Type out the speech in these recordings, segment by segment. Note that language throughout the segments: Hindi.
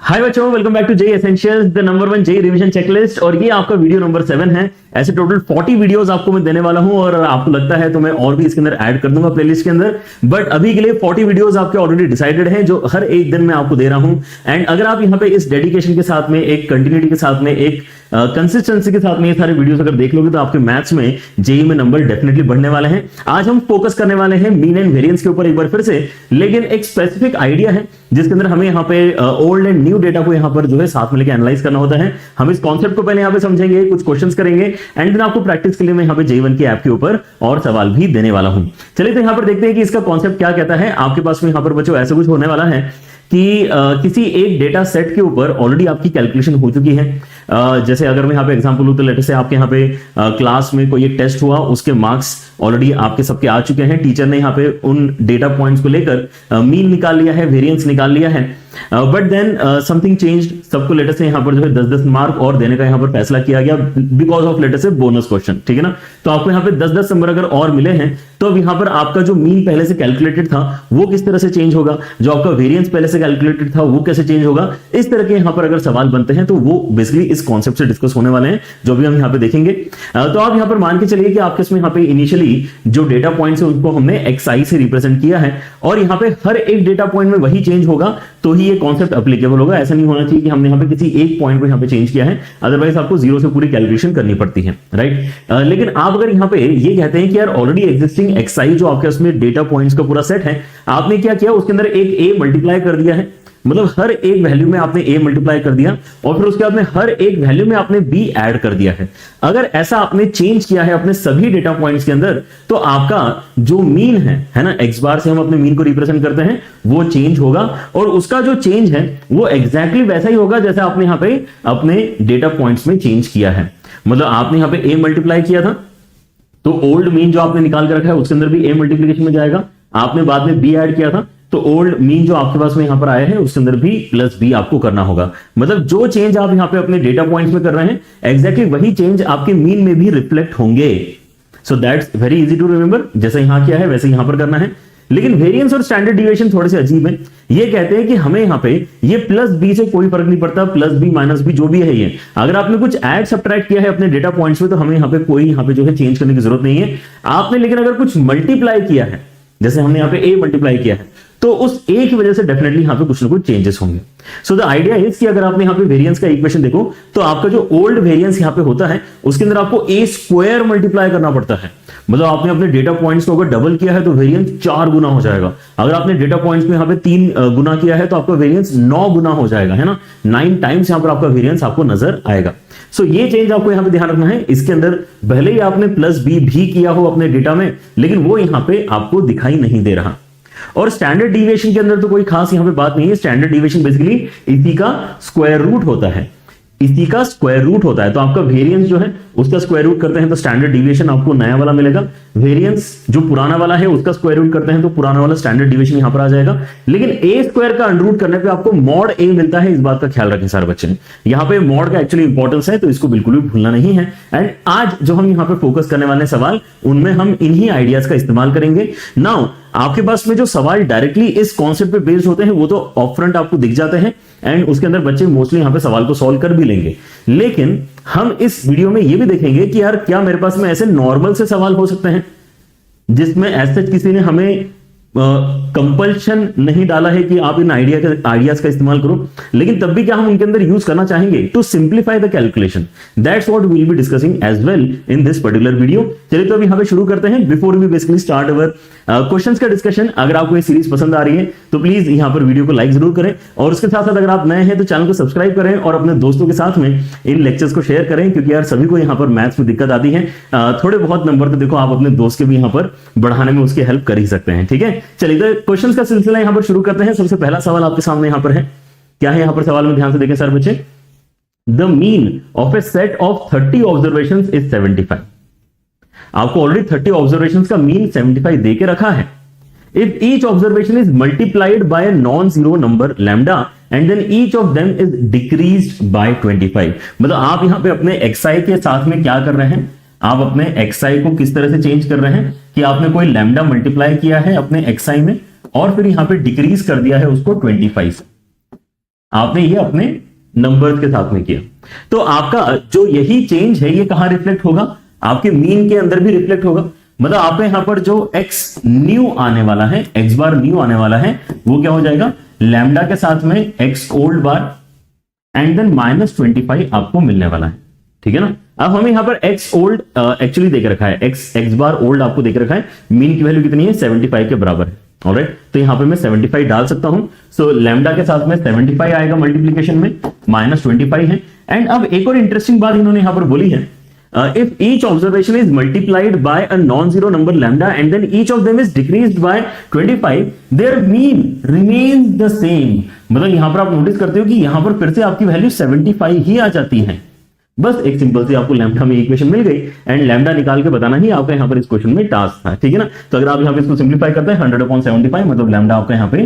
हाय बच्चों, welcome back to JEE essentials, the number 1 JEE revision checklist. और ये आपका वीडियो नंबर 7 है। ऐसे टोटल 40 वीडियोस आपको मैं देने वाला हूं और आपको लगता है तो मैं और भी इसके अंदर ऐड कर दूंगा प्लेलिस्ट के अंदर। बट अभी के लिए 40 वीडियोस आपके ऑलरेडी डिसाइडेड हैं जो हर एक दिन मैं आपको दे रहा हूं। एंड अगर आप यहाँ पे इस डेडिकेशन के साथ में, एक कंटिन्यूटी के साथ में, एक कंसिस्टेंसी के साथ में ये सारे वीडियोस अगर देख लोगे तो आपके मैथ्स में जेई में नंबर डेफिनेटली बढ़ने वाले हैं। आज हम फोकस करने वाले हैं मीन एंड वेरिएंस के ऊपर एक बार फिर से, लेकिन एक स्पेसिफिक आइडिया है जिसके अंदर हमें यहाँ पे ओल्ड एंड न्यू डेटा को यहाँ पर जो है साथ में लेके एनालाइज करना होता है। हम इस कॉन्सेप्ट को पहले यहाँ पे समझेंगे, कुछ क्वेश्चंस करेंगे एंड देन आपको प्रैक्टिस के लिए मैं यहाँ पे जेई1 की ऐप के ऊपर और सवाल भी देने वाला हूं। चलिए तो यहाँ पर देखते हैं कि इसका कॉन्सेप्ट क्या कहता है। आपके पास में यहाँ पर बच्चों ऐसा कुछ होने वाला है कि किसी एक डेटा सेट के ऊपर ऑलरेडी आपकी कैलकुलेशन हो चुकी है। जैसे अगर मैं यहाँ पे एग्जांपल लूं तो लेटर से आपके यहाँ पे क्लास में कोई एक टेस्ट हुआ, उसके मार्क्स ऑलरेडी आपके सबके आ चुके हैं। टीचर ने यहाँ पे उन डेटा पॉइंट्स को लेकर मीन निकाल लिया है, वेरिएंस निकाल लिया है। बट देन समथिंग चेंज्ड, सबको लेटर से यहाँ पर जो है 10-10 मार्क और देने का यहाँ पर फैसला किया गया बिकॉज ऑफ लेटर से बोनस क्वेश्चन, ठीक है ना। तो आपको यहाँ पे 10-10 नंबर अगर और मिले हैं तो अब यहाँ पर आपका जो मीन पहले से कैलकुलेटेड था वो किस तरह से चेंज होगा, जो आपका वेरिएंस पहले से कैलकुलेटेड था वो कैसे चेंज होगा। इस तरह के यहाँ पर अगर सवाल बनते हैं तो वो बेसिकली इस कॉन्सेप्ट से डिस्कस होने वाले हैं जो भी हम यहाँ पे देखेंगे। तो आप यहाँ पर मान के चलिए कि आपके इसमें यहाँ पे इनिशियली जो डेटा पॉइंट्स है उनको हमने xi से रिप्रेजेंट किया है और यहाँ पे हर एक डेटा पॉइंट में वही चेंज होगा तो ही ये कॉन्सेप्ट एप्लीकेबल होगा। ऐसा नहीं होना चाहिए कि हमने यहाँ पे किसी एक पॉइंट को यहाँ पे चेंज किया है, अदरवाइज आपको जीरो से पूरी कैलकुलेशन करनी पड़ती है, राइट। लेकिन आप अगर यहाँ पे ये कहते हैं कि यार ऑलरेडी एग्जिस्टिंग xi जो आपके उसमें डेटा पॉइंट्स का पूरा सेट है, आपने क्या किया उसके अंदर एक a मल्टीप्लाई कर दिया है, मतलब हर एक वैल्यू में आपने a मल्टीप्लाई कर दिया और फिर उसके बाद में हर एक वैल्यू में आपने b ऐड कर दिया है। अगर ऐसा आपने चेंज किया है अपने सभी डेटा पॉइंट्स के अंदर तो आपका जो मीन है ना, x बार से हम अपने मीन को रिप्रेजेंट करते हैं, वो चेंज होगा और उसका जो चेंज है वो एग्जैक्टली वैसा ही होगा जैसे आपने यहाँ पे अपने डेटा पॉइंट्स में चेंज किया है। मतलब आपने यहाँ पे a मल्टीप्लाई किया था तो ओल्ड मीन जो आपने निकाल के रखा है उसके अंदर भी a मल्टीप्लिकेशन में जाएगा। आपने बाद में b ऐड किया था तो ओल्ड मीन जो आपके पास में यहां पर आया है उसके अंदर भी प्लस b आपको करना होगा। मतलब जो चेंज आप यहां पे अपने डेटा पॉइंट्स में कर रहे हैं एग्जैक्टली वही चेंज आपके मीन में भी रिफ्लेक्ट होंगे। So that's very easy to remember, जैसे यहां किया है वैसे यहां पर करना है। लेकिन वेरिएंस और स्टैंडर्ड डिविएशन थोड़े से अजीब है। ये कहते हैं कि हमें यहाँ पे ये प्लस बी से कोई फर्क नहीं पड़ता, प्लस बी माइनस बी जो भी है ये, अगर आपने कुछ ऐड सब्ट्रैक्ट किया है अपने डेटा पॉइंट्स में तो हमें यहाँ पे कोई यहाँ पे जो है चेंज करने की जरूरत नहीं है। आपने लेकिन अगर कुछ मल्टीप्लाई किया है, जैसे हमने यहाँ पे a मल्टीप्लाई किया है, तो उस a की वजह से डेफिनेटली यहाँ पे कुछ ना कुछ चेंजेस होंगे। सो द आइडिया इज कि अगर आपने यहाँ पे वेरिएंस का इक्वेशन देखो तो आपका जो ओल्ड वेरिएंस यहाँ पे होता है उसके अंदर आपको a स्क्वायर मल्टीप्लाई करना पड़ता है। मतलब आपने अपने डेटा पॉइंट्स को अगर डबल किया है तो वेरिएंस 4 गुना हो जाएगा। अगर आपने डेटा पॉइंट्स में यहाँ पे 3 गुना किया है तो आपका वेरिएंस 9 गुना हो जाएगा, है ना। 9 टाइम्स यहाँ पर आपका वेरिएंस आपको नजर आएगा। सो ये चेंज आपको यहाँ पे ध्यान रखना है। इसके अंदर भले ही आपने प्लस बी भी किया हो अपने डेटा में, लेकिन वो यहाँ पे आपको दिखाई नहीं दे रहा। और स्टैंडर्ड डिविएशन के अंदर तो कोई खास यहाँ पे बात नहीं है। स्टैंडर्ड डिविएशन बेसिकली इसी का स्क्वायर रूट होता है, इसी का स्क्वायर रूट होता है। तो आपका वेरिएंस जो है उसका स्क्वायर रूट करते हैं तो स्टैंडर्ड डिविएशन आपको नया वाला मिलेगा। वेरिएंस जो पुराना वाला है उसका स्क्वायर रूट करते हैं तो पुराना वाला स्टैंडर्ड डिविएशन यहां पर आ जाएगा। लेकिन a स्क्वायर का अंडररूट करने पे आपको मॉड a मिलता है, इस बात का ख्याल रखें सारे बच्चे। यहाँ पे मॉड का एक्चुअली इंपॉर्टेंस है तो इसको बिल्कुल भी भूलना नहीं है। एंड आज जो हम यहाँ पे फोकस करने वाले सवाल उनमें हम इन्हीं आइडियाज का इस्तेमाल करेंगे। नाउ आपके पास में जो सवाल डायरेक्टली इस कॉन्सेप्ट पे बेस्ड होते हैं वो तो ऑफ फ्रंट आपको दिख जाते हैं एंड उसके अंदर बच्चे मोस्टली यहाँ पे सवाल को सॉल्व कर भी लेंगे। लेकिन हम इस वीडियो में ये भी देखेंगे कि यार क्या मेरे पास में ऐसे नॉर्मल से सवाल हो सकते हैं जिसमें ऐसे किसी ने हमें कंपल्शन नहीं डाला है कि आप इन आइडियाज का इस्तेमाल करो, लेकिन तब भी क्या हम उनके अंदर यूज करना चाहेंगे to simplify the calculation. That's what we will be discussing as well in this particular video. चलिए तो अब यहाँ पे शुरू करते हैं। Before we basically start our questions का डिस्कशन, अगर आपको ये सीरीज पसंद आ रही है तो प्लीज यहाँ पर वीडियो को लाइक जरूर करें और उसके साथ साथ अगर आप नए हैं तो चैनल को सब्सक्राइब करें और अपने दोस्तों के साथ में इन लेक्चर्स को शेयर करें, क्योंकि यार सभी को यहाँ पर मैथ्स में दिक्कत आती है। थोड़े बहुत नंबर तो देखो आप अपने दोस्त के भी यहाँ पर बढ़ाने में उसकी हेल्प कर ही सकते हैं, ठीक है। चलिए तो क्वेश्चंस का सिलसिला यहाँ पर शुरू करते हैं। सबसे पहला सवाल आपके सामने यहाँ पर है, क्या है यहाँ पर सवाल में ध्यान से देखें सर बच्चे। The mean of a set of 30 observations is 75। आपको ऑलरेडी 30 ऑब्जर्वेशंस का मीन 75 दे के रखा है। If each observation is multiplied by non zero number lambda and then each of them is decreased by 25। मतलब आप यहाँ पे अपने xi के साथ में क्या कर रहे हैं, आप अपने xi को किस तरह से चेंज कर रहे हैं कि आपने कोई लैम्डा मल्टीप्लाई किया है अपने xi में और फिर यहाँ पे डिक्रीज कर दिया है उसको 25 से। आपने ये अपने नंबर्स के साथ में किया, तो आपका जो यही चेंज है ये कहां रिफ्लेक्ट होगा, आपके मीन के अंदर भी रिफ्लेक्ट होगा। मतलब आपका यहां पर जो एक्स न्यू आने वाला है, एक्स बार न्यू आने वाला है, वो क्या हो जाएगा, लैम्डा के साथ में x old bar and then -25 आपको मिलने वाला है। ठीक है ना। अब हमें यहां पर एक्स ओल्ड एक्चुअली देख रखा है, एक्स बार ओल्ड आपको देख रखा है, मीन की वैल्यू कितनी है, 75 के बराबर है। ऑलराइट, तो यहां पे मैं 75 डाल सकता हूं। सो लैम्डा के साथ में 75 आएगा मल्टीप्लीकेशन में, -25 है। एंड अब एक और इंटरेस्टिंग बात इन्होंने यहां पर बोली है, if each observation is multiplied by a non-zero number lambda and then each of them is decreased by 25, their mean remains the same। मतलब यहां पर आप नोटिस करते हो कि यहां पर फिर से आपकी वैल्यू 75 ही आ जाती है। बस एक सिंपल सी आपको लैम्डा में इक्वेशन मिल गई एंड लैम्डा निकाल के बताना ही आपका यहां पर इस क्वेश्चन में टास्क था। ठीक है ना। तो अगर आप यहां पे इसको सिंप्लीफाई करते हैं 100/75, मतलब लैम्डा आपका यहां पे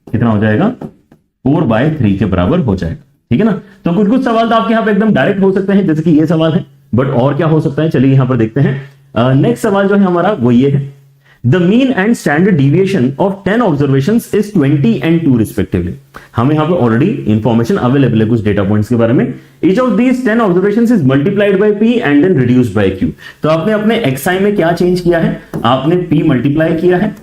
कितना हो जाएगा, 4/3 के बराबर हो जाएगा। ठीक है ना। तो कुछ सवाल तो आपके यहां पे एकदम डायरेक्ट हो सकते हैं, जैसे कि ये सवाल है, बट और क्या हो सकता है, चलिए यहां पर देखते हैं। नेक्स्ट सवाल जो है हमारा वो ये है, the mean and standard deviation of 10 observations is 20 and 2 respectively. हमें यहां पर ऑलरेडी इंफॉर्मेशन अवेलेबल है कुछ डेटा पॉइंट्स के बारे में। Each of these 10 observations is multiplied by p and then reduced by q। तो आपने अपने xi में क्या चेंज किया है, आपने p मल्टीप्लाई किया है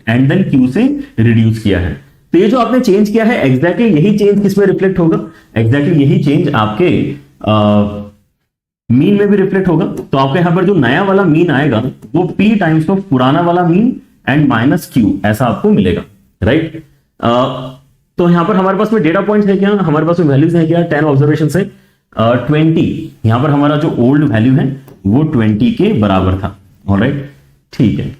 एंड देन q से रिड्यूस किया है। तो ये जो आपने चेंज किया है एग्जैक्टली यही चेंज किसमें रिफ्लेक्ट होगा, एग्जैक्टली यही चेंज आपके मीन में भी रिफ्लेक्ट होगा। तो आपके यहां पर जो नया वाला मीन आएगा वो p टाइम्स ऑफ पुराना वाला मीन एंड -q ऐसा आपको मिलेगा। राइट। तो यहां पर हमारे पास में डेटा पॉइंट्स है क्या, हमारे पास में वैल्यूज है क्या, 10 ऑब्जर्वेशन है, 20। यहां पर हमारा जो ओल्ड वैल्यू है वो 20 के बराबर था। ऑलराइट, ठीक है।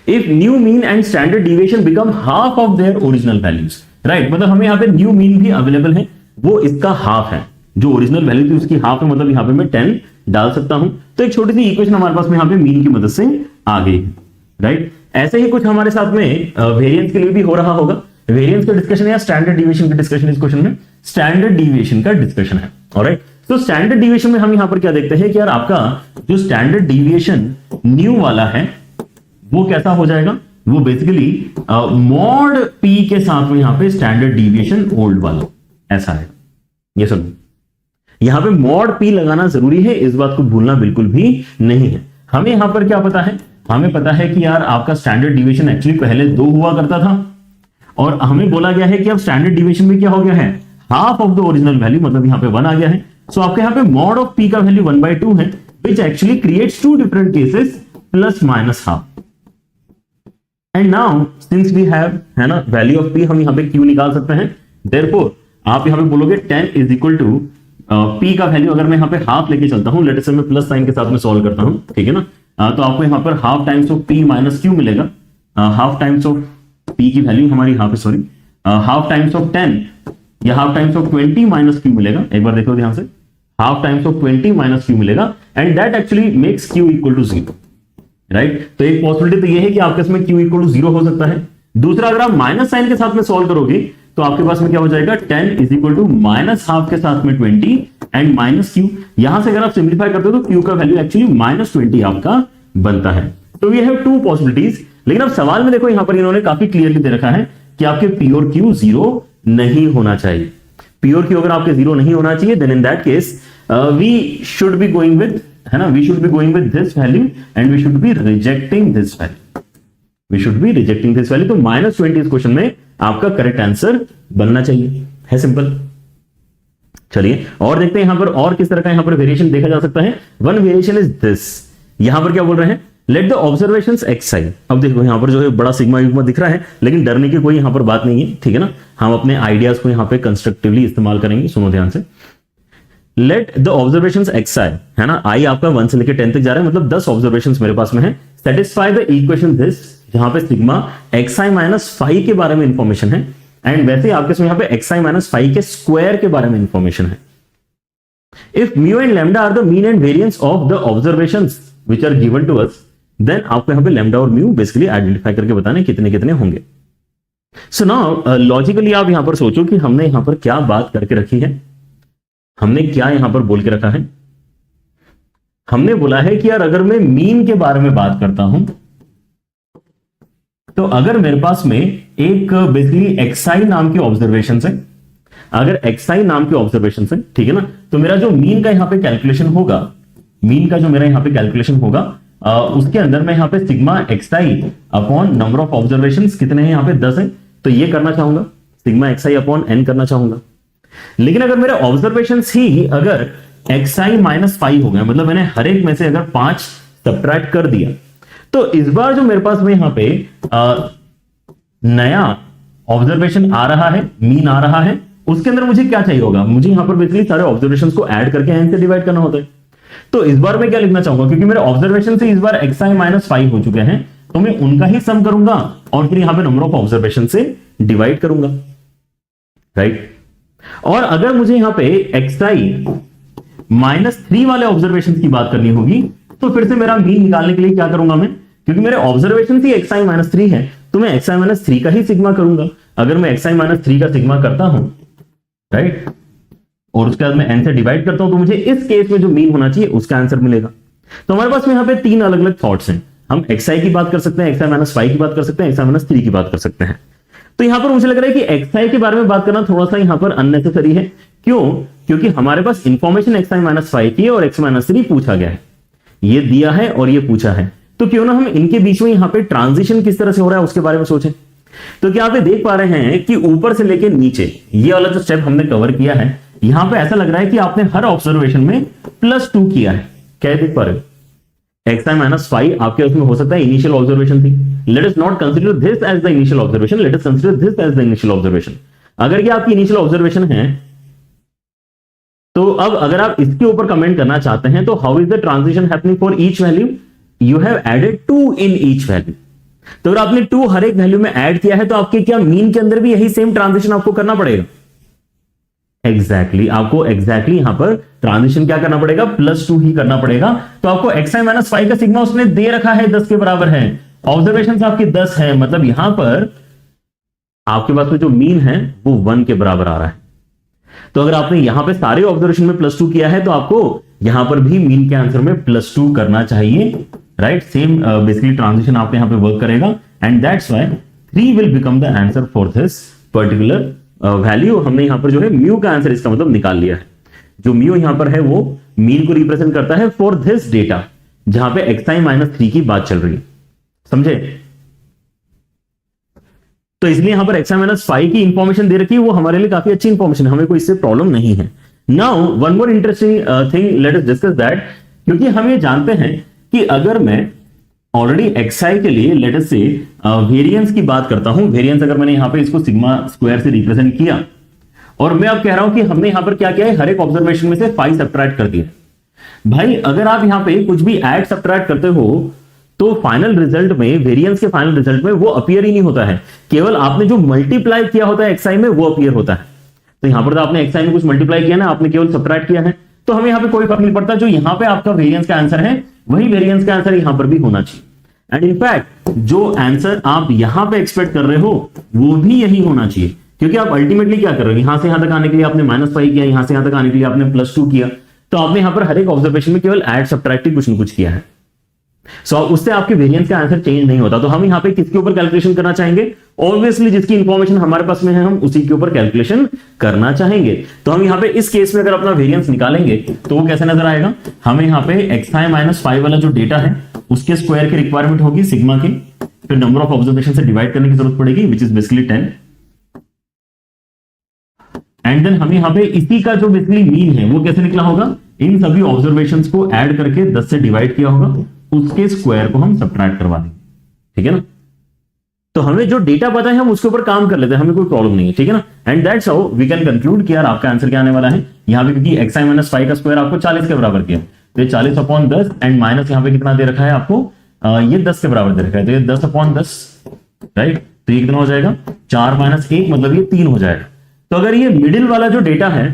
If new mean and standard deviation become half of their original values. Right, मतलब हमें यहां पे न्यू मीन भी अवेलेबल है, वो इसका हाफ है, जो ओरिजिनल वैल्यू थी उसकी हाफ है, मतलब यहां पे मैं 10 डाल सकता हूं। तो एक छोटी सी इक्वेशन हमारे पास में यहां पे मीन की मदद से आ गई। राइट, ऐसे ही कुछ हमारे साथ में वेरिएंस के लिए भी हो रहा होगा। वेरिएंस का डिस्कशन या स्टैंडर्ड डिविएशन का डिस्कशन इस क्वेश्चन में स्टैंडर्ड डिविएशन का डिस्कशन है। ऑलराइट, तो स्टैंडर्ड डिविएशन में हम यहां पर क्या देखते हैं कि यार आपका जो स्टैंडर्ड डिविएशन न्यू वाला है वो कैसा हो जाएगा, वो बेसिकली मॉड p के साथ में यहां पे स्टैंडर्ड डिविएशन ओल्ड वाला ऐसा है। ये सुनो, यहां पे मॉड p लगाना जरूरी है, इस बात को भूलना बिल्कुल भी नहीं है। हमें यहां पर क्या पता है, हमें पता है कि यार आपका स्टैंडर्ड डिविएशन एक्चुअली पहले 2 हुआ करता था और हमें बोला गया है कि अब स्टैंडर्ड डिविएशन में क्या हो गया है, half of the original value, मतलब यहां पे 1 आ गया है। सो आपके यहां पे मॉड ऑफ p का वैल्यू 1/2 है, which actually creates 2 different cases plus minus half. And now since we have, है ना, वैल्यू ऑफ p, हम यहां पे q निकाल सकते हैं। देयरफॉर आप यहां पे बोलोगे 10 इज इक्वल टू p का वैल्यू, अगर मैं यहां पे हाफ लेके चलता हूं, लेट अस से मैं प्लस साइन के साथ में सॉल्व करता हूं, ठीक है ना। तो आपको यहां पर half times of p minus q मिलेगा। हाफ टाइम्स ऑफ p की वैल्यू हमारी यहां पे, सॉरी, हाफ टाइम्स ऑफ 10 या half times of 20 minus q मिलेगा। एक बार देखो ध्यान से, half times of 20 minus q मिलेगा and that actually makes q equal to 0। Right, तो एक पॉसिबिलिटी तो ये है कि आपके इसमें q इक्वल टू 0 हो सकता है। दूसरा, अगर आप माइनस साइन के साथ में सॉल्व करोगे तो आपके पास में क्या हो जाएगा, 10 is equal to minus half के साथ में 20 एंड माइनस q। यहां से अगर आप सिंप्लीफाई करते हो तो q का वैल्यू एक्चुअली -20 आपका बनता है। तो वी हैव 2 पॉसिबिलिटीज। लेकिन अब सवाल में देखो, यहां पर इन्होंने काफी क्लियरली दे रखा है कि आपके p और q 0 नहीं होना चाहिए। p और q अगर आपके 0 नहीं होना चाहिए, then in that case we should be going with, है ना, we should be going with this value and we should be rejecting this value, we should be rejecting this value. तो -20 इस क्वेश्चन में आपका करेक्ट आंसर बनना चाहिए, है सिंपल। चलिए और देखते हैं यहां पर और किस तरह का यहां पर वेरिएशन देखा जा सकता है। वन वेरिएशन इज दिस, यहां पर क्या बोल रहे हैं, लेट द ऑब्जर्वेशंस xi। अब देखो यहां पर जो है बड़ा सिग्मा युग्मा दिख रहा है, लेकिन डरने की कोई यहां पर बात नहीं है, ठीक है ना। हम अपने आइडियाज को यहां पे कंस्ट्रक्टिवली इस्तेमाल करेंगे। सुनो ध्यान से, लेट द ऑब्जर्वेशंस xi, है ना, i आपका 1 से लेकर 10 तक जा रहा है, मतलब 10 ऑब्जर्वेशंस मेरे पास में है। सेटिस्फाई द इक्वेशन दिस, जहां पे सिग्मा xi माइनस 5 के बारे में इंफॉर्मेशन है एंड वैसे आपके इसमें यहां पे xi माइनस 5 के स्क्वायर के बारे में इंफॉर्मेशन है। If mu and lambda are the mean and variance of the observations which are given to us, then आपको यहां पे लैम्डा और म्यू बेसिकली आइडेंटिफाई करके बताने कितने कितने होंगे। सो नाउ लॉजिकली आप यहां पर सोचो कि हमने यहां पर क्या बात करके रखी है, हमने क्या यहां पर बोल के रखा है। हमने बोला है कि यार अगर मैं मीन के बारे में बात करता हूं, तो अगर मेरे पास में एक बेसिकली xi नाम की ऑब्जर्वेशन है, अगर xi नाम के ऑब्जर्वेशन है, ठीक है ना, तो मेरा जो मीन का यहां पे कैलकुलेशन होगा, मीन का जो मेरा यहां पे कैलकुलेशन होगा, उसके अंदर मैं यहां पे sigma xi upon number of observation कितने हैं, यहां पे 10 है, तो ये करना चाहूंगा, सिग्मा xi अपॉन n करना चाहूंगा। लेकिन अगर मेरे ऑब्जर्वेशन ही अगर xi माइनस 5 हो गया, मतलब मैंने हर एक में से अगर 5 सब्ट्रैक्ट कर दिया, तो इस बार जो मेरे पास में यहां पे नया ऑब्जर्वेशन आ रहा है, मीन आ रहा है, उसके अंदर मुझे क्या चाहिए होगा, मुझे यहां पर बेसिकली सारे ऑब्जर्वेशंस को ऐड करके n से डिवाइड करना होता है। तो इस बार मैं क्या लिखना चाहूंगा, क्योंकि मेरे ऑब्जर्वेशन से इस बार xi माइनस 5 हो चुके हैं, तो मैं उनका ही सम करूंगा और फिर यहां पे नंबर ऑफ ऑब्जर्वेशन से डिवाइड करूंगा, राइट। और अगर मुझे यहां पे xi माइनस 3 वाले ऑब्जर्वेशन की बात करनी होगी, तो फिर से मेरा मीन निकालने के लिए क्या करूंगा मैं, क्योंकि मेरे ऑब्जर्वेशन ही xi माइनस 3 है, तो मैं xi माइनस 3 का ही सिग्मा करूंगा। अगर मैं xi माइनस 3 का सिग्मा करता हूं, राइट, और उसके बाद मैं n से डिवाइड करता हूं, तो मुझे इस केस में जो मीन होना चाहिए उसका आंसर मिलेगा। तो हमारे पास में यहां पे 3 अलग अलग थॉट्स हैं। हम xi की बात कर सकते हैं, xi माइनस 5 की बात कर सकते हैं, xi माइनस 3 की बात कर सकते हैं। तो यहां पर मुझे लग रहा है कि xi के बारे में बात करना थोड़ा सा यहां पर अननेसेसरी है। क्यों? क्योंकि हमारे पास इंफॉर्मेशन xi माइनस 5 की है और x माइनस 3 पूछा गया है, ये दिया है और ये पूछा है, तो क्यों ना हम इनके बीच में यहां पे ट्रांजिशन किस तरह से हो रहा है उसके बारे में सोचें। तो क्या आप देख पा रहे हैं कि ऊपर से लेके नीचे ये वाला जो स्टेप हमने कवर किया है, यहां पे ऐसा लग रहा है कि आपने हर ऑब्जर्वेशन में +2 किया है। क्या देख पा रहे हो, xi माइनस 5 आपके उसमें हो सकता है इनिशियल ऑब्जर्वेशन थी। Let us not consider this as the initial observation, let us consider this as the initial observation. अगर ये आपकी इनिशियल ऑब्जर्वेशन है, तो अब अगर आप इसके ऊपर कमेंट करना चाहते हैं, तो how is the transition happening for each value, you have added 2 in each value. तो अगर आपने 2 हर एक वैल्यू में ऐड किया है, तो आपके क्या मीन के अंदर भी यही सेम ट्रांजिशन आपको करना पड़ेगा। आपको यहां पर ट्रांजिशन क्या करना पड़ेगा, +2 ही करना पड़ेगा। तो आपको xi माइनस 5 का सिग्मा उसने दे रखा है 10 के बराबर है, ऑब्जर्वेशन आपकी 10 है, मतलब यहां पर आपके पास में जो मीन है वो 1 के बराबर आ रहा है। तो अगर आपने यहां पे सारे ऑब्जर्वेशन में +2 किया है, तो आपको यहां पर भी मीन के आंसर में +2 करना चाहिए, राइट। सेम बेसिकली ट्रांजिशन आपके यहां पे वर्क करेगा, and that's why 3 will become the answer for this particular value. हमने यहां पर जो है म्यू का आंसर इसका मतलब निकाल लिया है। जो म्यू यहां पर है वो मीन को रिप्रेजेंट करता है फॉर दिस डेटा, जहां पे xi माइनस 3 की बात चल रही है, समझे। तो इसलिए यहां पर xi माइनस 5 की इंफॉर्मेशन दे रखी है, वो हमारे लिए काफी अच्छी इंफॉर्मेशन है, हमें कोई इससे प्रॉब्लम नहीं है। Now one more interesting thing, let us discuss that. क्योंकि हम ये जानते हैं कि अगर मैं ऑलरेडी xi के लिए लेट अस से वेरिएंस की बात करता हूं, वेरिएंस अगर मैंने यहां पे इसको सिग्मा स्क्वायर से रिप्रेजेंट किया, और मैं अब कह रहा हूं कि हमने यहां पर क्या किया है, हर एक ऑब्जर्वेशन में से 5 सब्ट्रैक्ट कर दिया। भाई अगर आप यहां पे कुछ भी ऐड सब्ट्रैक्ट करते हो, तो फाइनल रिजल्ट में, वेरिएंस के फाइनल रिजल्ट में वो अपीयर ही नहीं होता है, केवल आपने जो मल्टीप्लाई किया होता है xi में वो अपीयर होता है। तो यहां पर तो आपने xi में कुछ मल्टीप्लाई किया ना, आपने केवल सब्ट्रैक्ट किया है, तो हमें यहां पे कोई फर्क नहीं पड़ता। जो यहां पे आपका वेरिएंस का आंसर है, वही वेरिएंस का आंसर यहां पर भी होना चाहिए। एंड इनफैक्ट जो आंसर आप यहां पे एक्सपेक्ट कर रहे हो वो भी यही होना चाहिए, क्योंकि आप अल्टीमेटली क्या कर रहे हो, यहां से यहां तक आने के लिए आपने -5 किया, यहां से यहां तक आने के लिए आपने +2 किया, तो आपने यहां पर हर एक ऑब्जर्वेशन में केवल ऐड सब्ट्रैक्ट कुछ न कुछ किया है। सो उससे आपके वेरिएंस का आंसर चेंज नहीं होता। तो हम यहां पे किसके ऊपर कैलकुलेशन करना चाहेंगे, ऑब्वियसली जिसकी इंफॉर्मेशन हमारे पास में है हम उसी के ऊपर कैलकुलेशन करना चाहेंगे। तो हम यहां पे इस केस में अगर अपना वेरिएंस निकालेंगे तो वो कैसे नजर आएगा, हमें यहां पे xi माइनस 5 वाला जो डेटा है उसके स्क्वायर की रिक्वायरमेंट होगी सिग्मा की, फिर नंबर ऑफ ऑब्जर्वेशन से डिवाइड करने की जरूरत पड़ेगी, which is basically 10, and then हमें यहां पे इसी का जो बेसिकली मीन है वो कैसे निकला होगा, इन सभी ऑब्जर्वेशंस को ऐड करके 10 से डिवाइड किया होगा, उसके स्क्वायर को हम सब्ट्रैक्ट करवा देंगे, ठीक है ना। तो हमें जो डेटा पता है हम उसके ऊपर काम कर लेते हैं, हमें कोई प्रॉब्लम नहीं है, ठीक है ना। And that's how we can conclude कि यार आपका आंसर क्या आने वाला है। यहां पे क्योंकि xi माइनस 5 का स्क्वायर आपको 40 के बराबर किया, तो ये 40/10 एंड माइनस यहां पे कितना दे रखा है आपको, ये 10 के बराबर दे रखा है, तो ये 10/10, राइट। तो ये कितना हो जाएगा, 4 - 1 मतलब ये 3 हो जाएगा। तो अगर ये मिडिल वाला जो डेटा है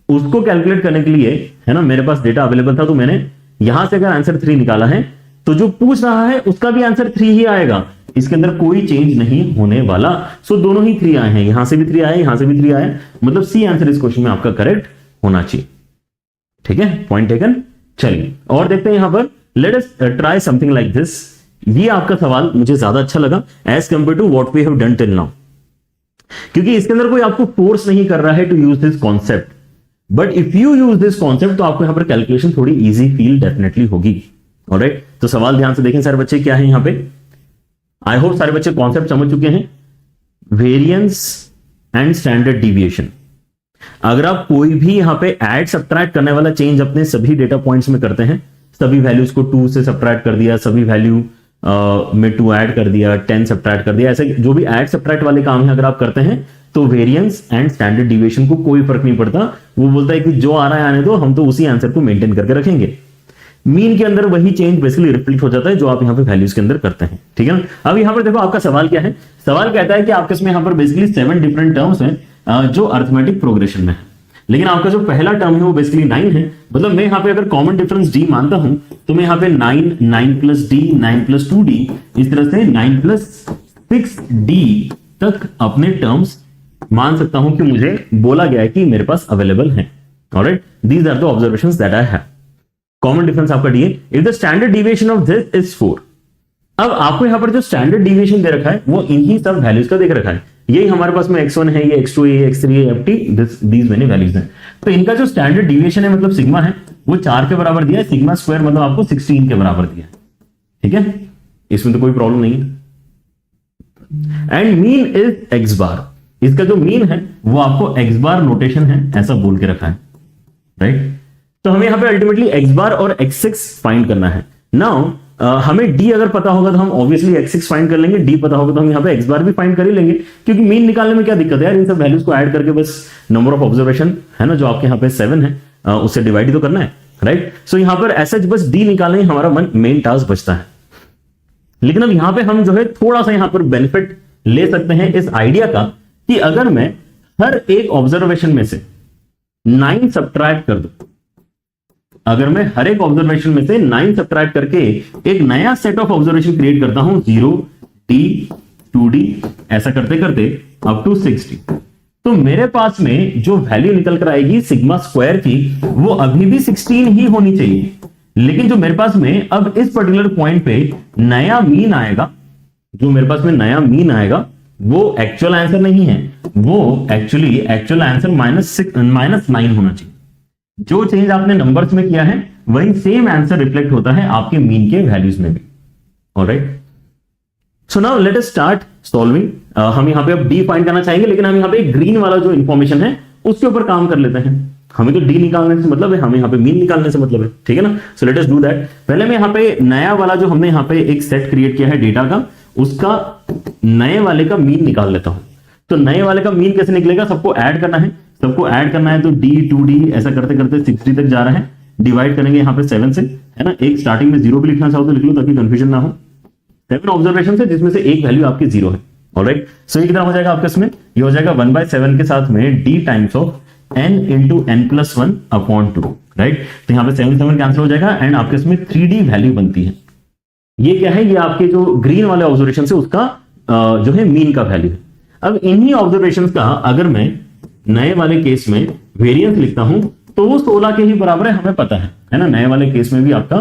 उसको कैलकुलेट करने के लिए, है ना, मेरे पास डेटा अवेलेबल था, तो मैंने यहां से अगर आंसर 3 निकाला है, तो जो पूछ रहा है उसका भी आंसर 3 ही आएगा, इसके अंदर कोई चेंज नहीं होने वाला। सो दोनों ही 3 आए हैं, यहां से भी 3 आए, यहां से भी 3 आए, मतलब सी आंसर इस क्वेश्चन में आपका करेक्ट होना चाहिए, ठीक है, पॉइंट टेकन। चलिए और देखते हैं यहां पर, let us try something like this. ये आपका सवाल मुझे ज्यादा अच्छा लगा as compare to what we have done till now. क्योंकि इसके अंदर कोई आपको फोर्स नहीं कर रहा है to use this concept, but if you use this concept तो आपको यहां पर कैलकुलेशन थोड़ी इजी फील डेफिनेटली होगी। ऑलराइट, तो सवाल ध्यान से देखें सारे बच्चे, क्या है यहां पे, आई होप सारे बच्चे कॉन्सेप्ट समझ चुके हैं। वेरिएंस एंड स्टैंडर्ड डिविएशन, अगर आप कोई भी यहां पे ऐड सब्ट्रैक्ट करने वाला चेंज अपने सभी डेटा पॉइंट्स में करते हैं, सभी वैल्यूज को 2 से सब्ट्रैक्ट कर दिया, सभी वैल्यू में 2 ऐड कर दिया, 10 सब्ट्रैक्ट कर दिया, ऐसे जो भी ऐड सब्ट्रैक्ट वाले काम है अगर आप करते हैं, तो वेरिएंस एंड स्टैंडर्ड डिविएशन को कोई फर्क नहीं पड़ता। वो बोलता है कि जो आ रहा है आने दो, हम तो उसी आंसर को मेंटेन करके रखेंगे। मीन के अंदर वही चेंज बेसिकली रिफ्लेक्ट हो जाता है जो आप यहां पे वैल्यूज के अंदर करते हैं, ठीक है ना। अब यहां पर देखो आपका सवाल क्या है, सवाल कहता है कि आपके इसमें यहां पर बेसिकली 7 डिफरेंट टर्म्स हैं जो अरिथमेटिक प्रोग्रेशन में है, लेकिन आपका जो पहला टर्म है वो बेसिकली 9 है। मतलब मैं यहां पे अगर कॉमन डिफरेंस d मानता हूं तो मैं यहां पे 9 प्लस d 9 प्लस 2d इस तरह से 9 प्लस 6d तक अपने टर्म्स मान सकता हूं कि मुझे बोला गया है कि मेरे पास अवेलेबल है। Alright, these are the observations that I have. Common difference आपका d है। If the standard deviation of this is 4, अब आपको यहां पर जो स्टैंडर्ड डिविएशन दे रखा है वो इन्हीं सब वैल्यूज का देख रखा है। यही हमारे पास में x1 है, ये x2 है, ये x3 है, ft, दीज मेनी वैल्यूज हैं। तो इनका जो स्टैंडर्ड डिविएशन है मतलब सिग्मा है वो 4 के बराबर दिया है, सिग्मा स्क्वायर मतलब आपको 16 के बराबर दिया है, ठीक है, इसमें तो कोई प्रॉब्लम नहीं है। एंड मीन इज x बार, इसका जो मीन है वो आपको x बार नोटेशन है ऐसा बोल के रखा है, राइट। तो हमें यहां पे अल्टीमेटली x बार और x6 फाइंड करना है। नाउ हमें d अगर पता होगा तो हम ऑब्वियसली x6 फाइंड कर लेंगे, d पता होगा तो हम यहां पे x बार भी फाइंड कर ही लेंगे, क्योंकि मीन निकालने में क्या दिक्कत है यार, इन सब वैल्यूज को ऐड करके बस नंबर ऑफ ऑब्जर्वेशन है ना जो आपके यहां पे 7 है उससे डिवाइड ही तो करना है, राइट। सो यहां पर ऐसा बस d निकालना ही हमारा मेन टास्क बचता है। लेकिन अब यहां पे हम जो है थोड़ा सा यहां पर बेनिफिट ले सकते हैं इस आइडिया का कि अगर मैं हर एक ऑब्जर्वेशन में से 9 सब्ट्रैक्ट कर दूं, अगर मैं हर एक ऑब्जर्वेशन में से 9 सब्ट्रैक्ट करके एक नया सेट ऑफ ऑब्जर्वेशन क्रिएट करता हूं 0d 2d ऐसा करते करते अप टू 6d, तो मेरे पास में जो वैल्यू निकल कर आएगी सिग्मा स्क्वायर की वो अभी भी 16 ही होनी चाहिए। लेकिन जो मेरे पास में अब इस पर्टिकुलर पॉइंट पे नया मीन आएगा, जो मेरे पास में नया मीन आएगा वो एक्चुअल आंसर नहीं है, वो एक्चुअल आंसर -9 होना चाहिए। जो चेंज आपने नंबर्स में किया है वही सेम आंसर रिफ्लेक्ट होता है आपके मीन के वैल्यूज में भी। Alright, so now let us start solving. हम यहां पे अब डी फाइंड करना चाहेंगे, लेकिन हम यहां पे ग्रीन वाला जो इंफॉर्मेशन है उसके ऊपर काम कर लेते हैं। हमें तो डी निकालने से मतलब है, हमें यहां पे मीन निकालने से मतलब है, ठीक है ना। So let us do that. पहले मैं यहां पे नया वाला जो हमने यहां पे एक सेट क्रिएट किया है डेटा का, उसका नए वाले का मीन निकाल लेता हूं। तो नए वाले का मीन कैसे निकलेगा, सबको ऐड करना है, सबको ऐड करना है तो d 2d ऐसा करते करते 60 तक जा रहा है। डिवाइड करेंगे यहाँ पे 7 से, है ना। एक स्टार्टिंग में 0 भी लिखना चाहो तो लिख लो ताकि कंफ्यूजन ना हो। 7 ऑब्जर्वेशन है जिसमें से एक वैल्यू आपकी 0 है। ऑलराइट, सो ये कितना हो जाएगा आपके इसमें, ये हो जाएगा 1/7 के साथ में d times of n into n+1 upon 2, right. तो यहाँ पे 7 कैंसिल हो जाएगा एंड आपके इसमें 3d वैल्यू बनती है। ये क्या है, ये आपके जो ग्रीन वाले ऑब्जर्वेशन से उसका जो है मीन का वैल्यू है। अब इन्हीं ऑब्जर्वेशन का अगर मैं नए वाले केस में वेरिएंस लिखता हूं तो वो 16 के ही बराबर है, हमें पता है ना। नए वाले केस में भी आपका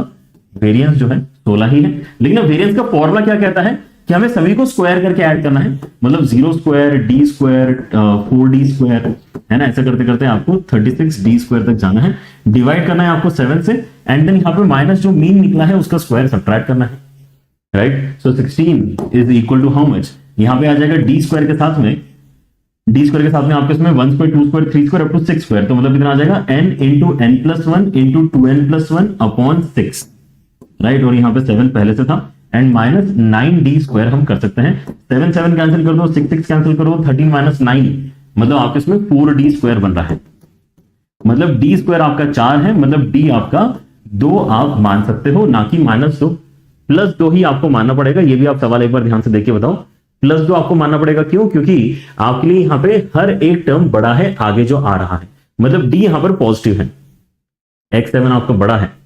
वेरिएंस जो है 16 ही है। लेकिन अब वेरिएंस का फॉर्मूला क्या कहता है कि हमें सभी को स्क्वायर करके ऐड करना है, मतलब 0 square d square 4d square, है ना। ऐसा करते करते आपको 36d स्क्वायर तक जाना है। डिवाइड करना है आपको 7 से एंड देन यहाँ पे माइनस जो मीन निकला है उसका स्क्वायर सब्ट्रैक्ट करना है, right. So 16 is equal to how much, यहाँ पे आ जाएगा d स्क्वायर के साथ में, d स्क्वायर के साथ में आपके इसमें 1 square 2 square 3 square up to 6 square, तो मतलब कितना आ जाएगा n into n+1 into 2n+1 upon 6, right. और यहाँ पे 7 पहले से था एंड माइनस 9d स्क्वायर हम कर सकते हैं। 7 7 कैंसिल कर दो, 6 6 कैंसिल करो, 13 माइनस 9 मतलब आपके इसमें 4d स्क्वायर बन रहा है। मतलब d स्क्वायर आपका 4 है, मतलब d आपका 2 आप मान सकते हो, ना कि -2। +2 ही आपको मानना पड़ेगा, ये भी आप सवाल एक बार ध्यान से देखिए बताओ। +2 आपको मानना पड़ेगा, क्यों, क्योंकि आपके लिए यहां पे हर एक टर्म बड़ा है आगे जो आ रहा है, मतलब d यहां पर पॉजिटिव है, x7 आपका बड़ा है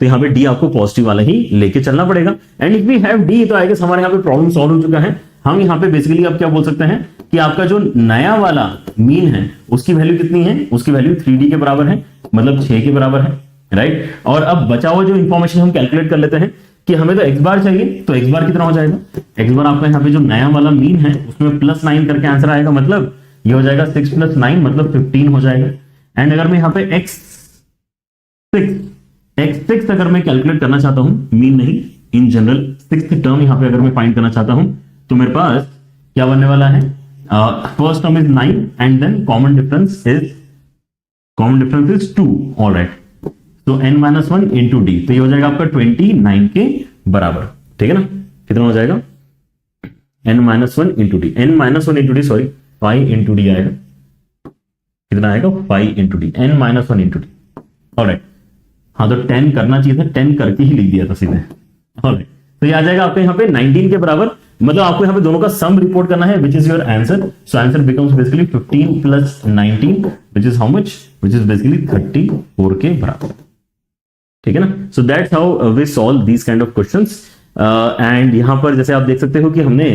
तो यहां पे d आपको पॉजिटिव वाला ही लेके चलना पड़ेगा। And if we have d तो आई गेस हमारे यहां पे प्रॉब्लम सॉल्व हो चुका है। हम यहां पे बेसिकली अब क्या बोल सकते हैं कि आपका जो नया वाला मीन है उसकी वैल्यू कितनी है, उसकी वैल्यू 3d के बराबर है, मतलब 6 के बराबर है, राइट। और अब बचा हुआ जो इंफॉर्मेशन हम कैलकुलेट कर लेते हैं कि हमें तो x बार चाहिए, तो x बार कितना हो जाएगा, x बार आपका यहाँ पे जो नया वाला मीन है उसमें +9 करके आंसर आएगा, मतलब ये हो जाएगा 6 + 9 मतलब 15 हो जाएगा। एंड अगर मैं यहाँ पे x6 अगर मैं कैलकुलेट करना चाहता हूं, मीन नहीं, इन जनरल सिक्स्थ टर्म यहाँ पे अगर मैं फाइंड करना चाहता हूं, तो मेरे पास क्या बनने वाला है, first term is 9 and then common difference is 2, alright, तो n-1 इंटू डी, तो ये हो जाएगा आपका 29 के बराबर, ठीक है ना, कितना हो जाएगा n-1 into D, n-1 into D sorry 5 into D आएगा, कितना आएगा 5 into D, n-1 into D, alright. हाँ तो 10 करना चाहिए था, 10 करके ही लिख दिया था सीधे, ऑलराइट। तो ये आ जाएगा आपके यहाँ पे 19 के बराबर, मतलब आपको यहाँ पे दोनों का सम रिपोर्ट करना है, which is your answer. So answer becomes basically 15 + 19 which is how much, which is basically 34 के बराबर, ठीक है ना। So that's how we solve these kind of questions. And यहाँ पर जैसे आप देख सकते हो कि हमने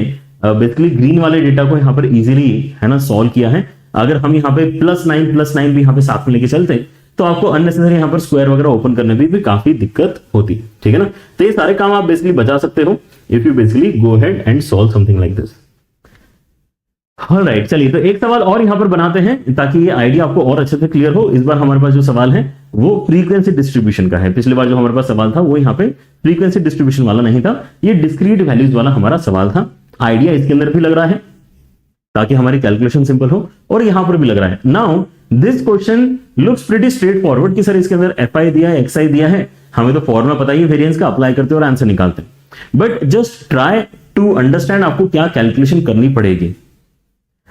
बेसिकली ग्रीन वाले डेटा को यहाँ पर इजीली है ना सॉल्व किया है। अगर हम यहाँ पे +9 भी यहाँ पे साथ में लेके चलते तो आपको अननेसेसरी यहाँ पर स्क्वायर वगैरह ओपन करने में भी काफी दिक्कत होती, ठीक है ना। तो ये सारे काम आप बेसिकली बचा सकते हो if you basically go ahead and solve something like this. Alright, चलिए तो एक सवाल और यहाँ पर बनाते हैं ताकि ये आइडिया आपको और अच्छे से क्लियर हो। इस बार हमारे पास जो सवाल है वो फ्रीक्वेंसी डिस्ट्रीब्यूशन का है। पिछली बार जो हमारे पास सवाल था वो यहाँ पे फ्रीक्वेंसी डिस्ट्रीब्यूशन वाला नहीं था, ये डिस्क्रीट वैल्यूज वाला हमारा सवाल था। आइडिया इसके अंदर भी लग रहा है ताकि हमारी कैलकुलेशन सिंपल हो, और यहां पर भी लग रहा है। Now this question looks pretty straight forward कि सर इसके अंदर fi दिया है, xi दिया है, हमें तो फॉर्मूला पता ही है, वेरिएंस का अप्लाई करते और आंसर निकालते हैं। But just try to understand आपको क्या कैलकुलेशन करनी पड़ेगी।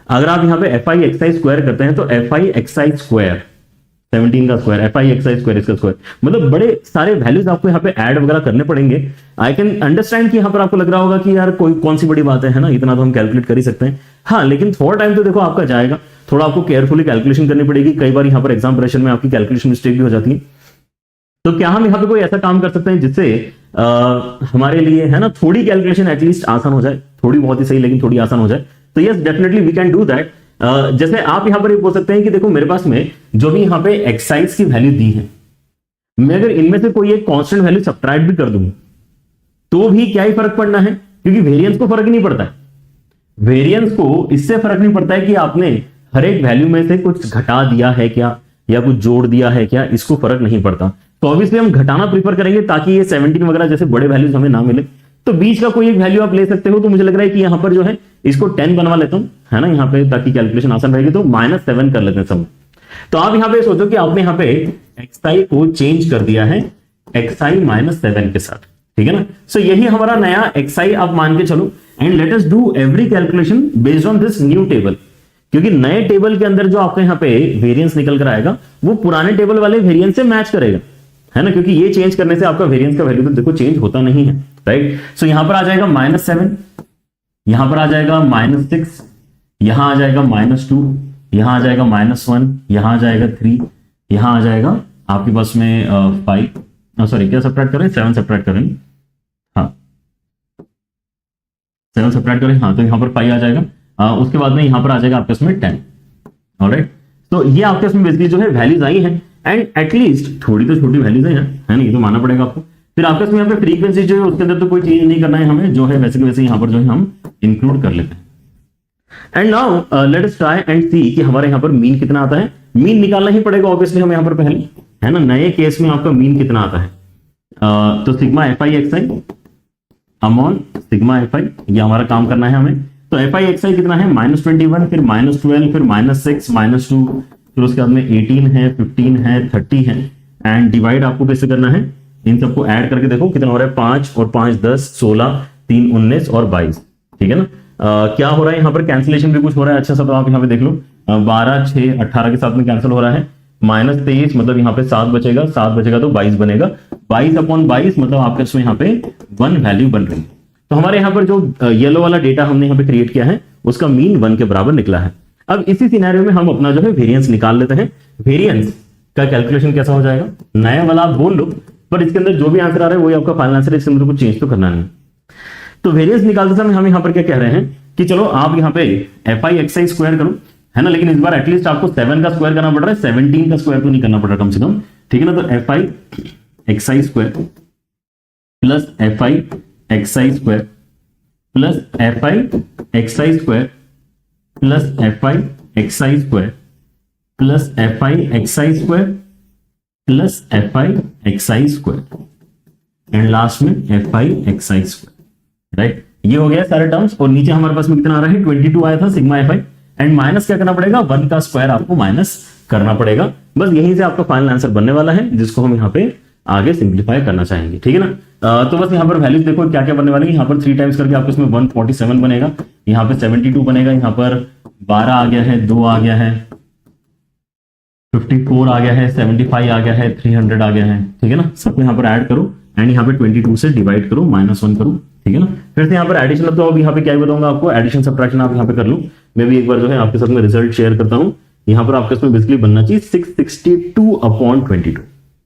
अगर आप यहां पे fi xi स्क्वायर करते हैं तो fi xi स्क्वायर 17 का स्क्वायर, fi xi स्क्वायर इसका स्क्वायर, मतलब बड़े सारे वैल्यूज आपको यहाँ पे ऐड वगैरह करने पड़ेंगे। आई कैन अंडरस्टैंड कि यहाँ पर आपको लग रहा होगा कि यार कौन सी बड़ी बात है ना, इतना तो हम कैलकुलेट कर ही सकते हैं। हाँ, लेकिन थोड़ा टाइम तो देखो आपका जाएगा, थोड़ा आपको केयरफुली कैलकुलेशन करनी पड़ेगी। कई बार यहाँ पर एग्जाम प्रेशर में आपकी कैलकुलेशन मिस्टेक भी हो जाती है। तो क्या हम यहाँ पे कोई ऐसा काम कर सकते हैं जिससे हमारे लिए है ना थोड़ी कैलकुलेशन एटलीस्ट आसान हो जाए, थोड़ी बहुत ही सही लेकिन थोड़ी आसान हो जाए। तो yes definitely we can do that. जैसे आप यहां पर ये बोल सकते हैं कि देखो मेरे पास में जो भी यहां पे एक्साइज की वैल्यू दी है, मैं अगर इनमें से कोई एक कांस्टेंट वैल्यू सब्ट्रैक्ट भी कर दूं तो भी क्या ही फर्क पड़ना है, क्योंकि वेरिएंस को फर्क नहीं पड़ता है। वेरिएंस को इससे फर्क नहीं पड़ता है कि आपने हर एक वैल्यू में से कुछ घटा दिया है क्या या कुछ जोड़ दिया है क्या, इसको फर्क नहीं पड़ता। तो ऑब्वियसली हम घटाना प्रीफर करेंगे ताकि ये 17 वगैरह जैसे बड़े वैल्यूज हमें ना मिले। तो बीच का कोई एक वैल्यू आप ले सकते हो। तो मुझे लग रहा है कि यहां पर जो है इसको 10 बनवा लेता हूं, है ना, यहाँ पे ताकि कैलकुलेशन आसान रहेगी। तो -7 कर लेते हैं सब। तो आप यहां पे सोचो कि आपने यहां पे xi को चेंज कर दिया है xi -7 के साथ, ठीक है ना। सो यही हमारा नया xi आप मान के चलो and let us do every calculation based on this new table, क्योंकि नए टेबल के अंदर जो आपका यहाँ पे वेरिएंस निकल कर आएगा वो पुराने टेबल वाले वेरिएंस से मैच करेगा, है ना, क्योंकि ये चेंज करने से आपका वेरिएंस का वैल्यू तो देखो चेंज होता नहीं है, राइट। सो यहां पर आ जाएगा -7, यहां पर आ जाएगा -6, यहां आ जाएगा -2, यहां आ जाएगा -1, यहां आ जाएगा 3, यहां आ जाएगा आपके पास में 5, सॉरी क्या सब्ट्रैक्ट करें, 7 सब्ट्रैक्ट करें, हाँ 7 सब्ट्रैक्ट करें, हाँ तो यहां पर 5 आ जाएगा। उसके बाद में यहां पर आ जाएगा आपके इसमें 10, ऑलराइट। तो ये आपके इसमें बेसिकली जो है वैल्यूज आई हैं एंड एटलीस्ट थोड़ी तो छोटी वैल्यूज है ना, ये तो मानना पड़ेगा आपको। फिर आपके इसमें यहाँ पे फ्रीक्वेंसी जो है उसके अंदर तो कोई चेंज नहीं करना है हमें, जो है वैसे के वैसे यहाँ पर जो है हम इंक्लूड कर लेते हैं। And now let us try and see कि हमारे यहाँ पर मीन कितना आता है। मीन निकालना ही पड़ेगा ऑब्वियसली हमें यहाँ पर पहले, है ना। नए केस में आपका मीन कितना आता है, तो sigma fi xi upon sigma fi, ये हमारा काम करना है हमें। तो fi xi कितना है -21, फिर -12, फिर -6, -2, फिर उसके बाद में 18 है, 15 है, 30 है। एंड डिवाइड आपको कैसे करना है, इन सबको ऐड करके देखो कितना हो रहा है, 5 और 5 10, 16, 3 19 और 22, ठीक है ना। क्या हो रहा है यहाँ पर कैंसिलेशन भी कुछ हो रहा है, अच्छा सा तो आप यहाँ पे देख लो, 12 6 18 के साथ में कैंसिल हो रहा है, -23 मतलब यहाँ पे 7 बचेगा, 7 बचेगा तो 22 बनेगा, 22/22 मतलब आपके इसमें यहाँ पे 1 वैल्यू बन रही है। तो हमारे यहाँ पर जो येलो वाला डेटा हमने यहाँ पे क्रिएट किया है उसका मीन 1 के बराबर निकला है। अब इसी सिनेरियो में हम अपना जो है वेरिएंस निकाल लेते हैं। वेरिएंस का कैलकुलेशन कैसा हो जाएगा, नया वाला आप बोल लो, पर इसके अंदर जो भी आंसर आ रहा है वही आपका फाइनल आंसर है, इसके अंदर कुछ चेंज तो करना नहीं। तो वेरिएंस निकालते समय हम यहाँ पर क्या कह रहे हैं कि चलो आप यहाँ पे fi xi स्क्वायर करो, है ना, लेकिन इस बार एटलीस्ट आपको 7 का स्क्वायर करना पड़ रहा है, 17 का स्क्वायर तो नहीं करना पड़ रहा कम से कम, ठीक है ना। तो fi xi square plus F I X I square plus F I X I square plus F I X I square plus F I X I square plus F I X I square and last में F I X I square, right. ये हो गया सारे टर्म्स और नीचे हमारे पास में कितना आ रहा है 22 आया था sigma F I and minus क्या करना पड़ेगा 1 का स्क्वायर आपको माइनस करना पड़ेगा। बस यहीं से आपका फाइनल आंसर बनने वाला है जिसको हम यहाँ पे आगे सिंप्लीफाई करना चाहेंगे, ठीक है ना। तो बस यहाँ पर वैल्यूज देखो क्या क्या बनने वाली है। यहाँ पर 3 टाइम्स करके आपको इसमें 147 बनेगा, यहाँ पे 72 बनेगा, यहाँ पर 12 आ गया है, 2 आ गया है, 54 आ गया है, 75 आ गया है, 300 आ गया है, ठीक है ना। सबको यहाँ पर ऐड करो एंड यहाँ पे 22 से डिवाइड करो, -1 करो, ठीक है ना। फिर से यहाँ पर एडिशन, अब तो अब यहाँ पे क्या बताऊंगा आपको, एडिशन सब्ट्रैक्शन आप यहाँ पे कर लो। मैं भी एक बार जो है आपके साथ में रिजल्ट शेयर करता हूँ। यहाँ पर आपके इसमें बेसिकली बनना चाहिए 662/22,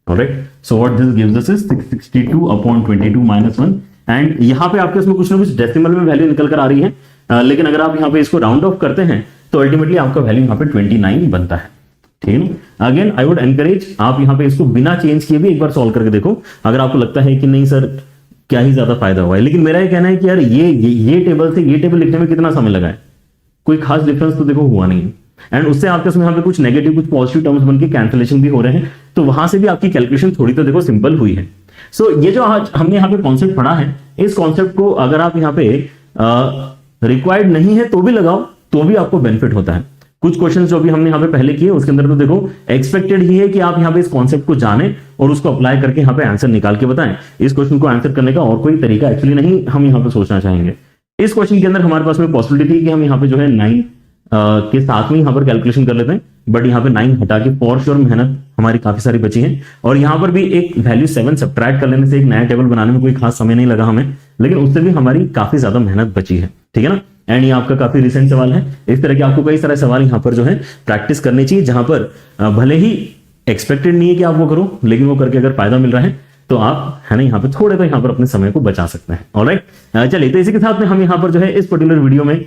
alright. So what this gives us is 662/22 -1 and यहाँ पे आपके इसमें कुछ ना कुछ डेसिमल में वैल्यू निकल कर आ रही है, लेकिन अगर आप यहाँ पे इसको राउंड ऑफ करते हैं तो अल्टीमेटली आपका वैल्यू यहाँ पे 29 बनता है, ठीक है ना। अगेन आई वुड एनकरेज आप यहाँ पे इसको बिना चेंज किए भी एक बार सॉल्व करके देखो। अगर आपको लगता है कि नहीं सर क्या ही ज्यादा फायदा हुआ है, लेकिन मेरा ये कहना है कि यार ये टेबल से ये टेबल लिखने में कितना समय लगा है, कोई खास डिफरेंस तो देखो हुआ नहीं। एंड उससे आपके इसमें यहाँ पे कुछ नेगेटिव कुछ पॉजिटिव टर्म्स बन के कैंसिलेशन भी हो रहे हैं, तो वहां से भी आपकी कैलकुलेशन थोड़ी तो देखो सिंपल हुई है। सो ये जो आज हमने यहाँ पे कॉन्सेप्ट पढ़ा है, इस कॉन्सेप्ट को अगर आप यहाँ पे रिक्वायर्ड नहीं है तो भी लगाओ तो भी आपको बेनिफिट होता है। कुछ क्वेश्चंस जो भी हमने यहाँ पे पहले किए उसके अंदर तो देखो एक्सपेक्टेड ही है कि आप यहाँ पे इस कॉन्सेप्ट को जाने और उसको अप्लाई करके यहाँ पे आंसर निकाल के बताएं। इस क्वेश्चन को आंसर करने का और कोई तरीका एक्चुअली नहीं हम यहाँ पे सोचना चाहेंगे। इस क्वेश्चन के अंदर हमारे पास में पॉसिबिलिटी थी कि हम यहाँ पे जो है 9 के साथ में यहाँ पर कैलकुलेशन कर लेते हैं, बट यहाँ पे 9 हटा के फॉर श्योर मेहनत हमारी काफी सारी बची है। और यहाँ पर भी एक वैल्यू 7 सब्ट्रैक्ट कर लेने से एक नया टेबल बनाने में कोई खास समय नहीं लगा हमें, लेकिन उससे भी हमारी काफी ज्यादा मेहनत बची है, ठीक है ना। एंड ये आपका काफी रिसेंट सवाल है। इस तरह के आपको कई सारे सवाल यहाँ पर जो है प्रैक्टिस करनी चाहिए, जहां पर भले ही एक्सपेक्टेड नहीं है कि आप वो करो, लेकिन वो करके अगर फायदा मिल रहा है तो आप है ना यहाँ पे थोड़े तो यहाँ पर अपने समय को बचा सकते हैं, ऑलराइट। चलिए तो इसी के साथ में हम यहाँ पर जो है इस पर्टिकुलर वीडियो में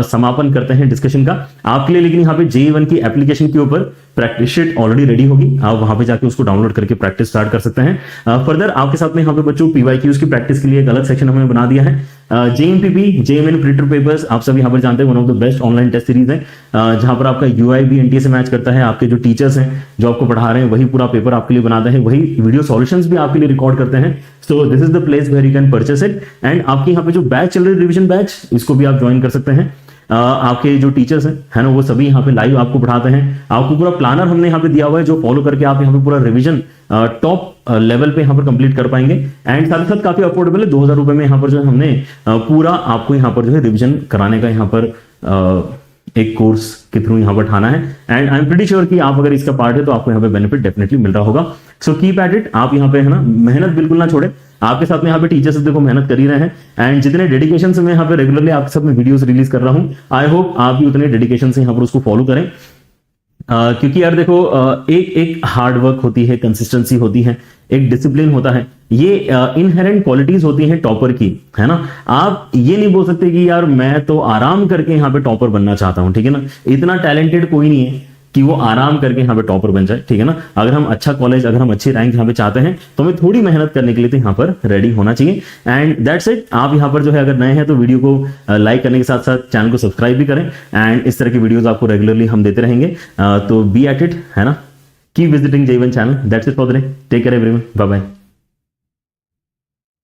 समापन करते हैं डिस्कशन का आपके लिए। लेकिन यहाँ पे JEE की एप्लीकेशन के ऊपर प्रैक्टिस शीट ऑलरेडी रेडी होगी, आप वहां पे जाके उसको डाउनलोड करके प्रैक्टिस स्टार्ट कर सकते हैं। फर्दर आपके साथ में यहाँ पे बच्चों PYQs की प्रैक्टिस के लिए एक अलग सेक्शन हमने बना दिया है। JMPP JMN प्रिंटर पेपर्स आप सभी यहाँ पर जानते हैं one of the best online test series है, जहां पर आपका UI भी NTA से मैच करता है। आपके जो टीचर्स हैं जो आपको पढ़ा रहे हैं वही पूरा पेपर आपके लिए बनाते हैं, वही वीडियो सॉल्यूशंस भी आपके लिए रिकॉर्ड करते हैं। So this is the place where you can purchase it. And आपके यहाँ पे जो बैच चल रही है रिविजन बैच, इसको भी आप ज्वाइन कर सकते हैं। आपके जो टीचर्स हैं है ना वो सभी यहाँ पे लाइव आपको पढ़ाते हैं। आपको पूरा प्लानर हमने यहाँ पे दिया हुआ है जो फॉलो करके आप यहाँ पे पूरा रिवीजन टॉप लेवल पे यहाँ पर कंप्लीट कर पाएंगे। एंड साथ ही साथ काफी अफोर्डेबल है, 2000 रुपए में यहाँ पर जो है हमने पूरा आपको यहाँ पर जो है रिविजन कराने का यहाँ पर एक कोर्स के थ्रू यहाँ पर ठाना है। And I am pretty sure कि आप अगर इसका पार्ट है तो आपको यहाँ पे बेनिफिट डेफिनेटली मिल रहा होगा। सो कीप एट इट, आप यहाँ पे है ना मेहनत बिल्कुल ना छोड़े। आपके साथ में यहाँ पे टीचर्स देखो मेहनत कर ही रहे हैं, एंड जितने डेडिकेशन से मैं यहाँ पे रेगुलरली आपके साथ में वीडियोस रिलीज कर रहा हूँ, आई होप आप भी उतने डेडिकेशन से यहाँ पर उसको फॉलो करें। क्योंकि यार देखो एक हार्ड वर्क होती है, कंसिस्टेंसी होती है, एक डिसिप्लिन होता है, ये इनहेरेंट क्वालिटीज होती हैं टॉपर की, है ना। आप ये नहीं बोल सकते कि यार मैं तो आराम करके यहाँ पे टॉपर बनना चाहता हूं, ठीक है ना। इतना टैलेंटेड कोई नहीं है कि वो आराम करके यहाँ पे टॉपर बन जाए, ठीक है ना। अगर हम अच्छा कॉलेज, अगर हम अच्छी रैंक यहाँ पे चाहते हैं तो हमें थोड़ी मेहनत करने के लिए तो यहाँ पर रेडी होना चाहिए। And that's it. आप यहाँ पर जो है अगर नए हैं तो वीडियो को लाइक करने के साथ साथ चैनल को सब्सक्राइब भी करें, एंड इस तरह की वीडियोस आपको रेगुलरली हम देते रहेंगे। तो बी एट इट, है ना। Keep visiting JEE channel. That's it for the day. Take care everyone, bye bye.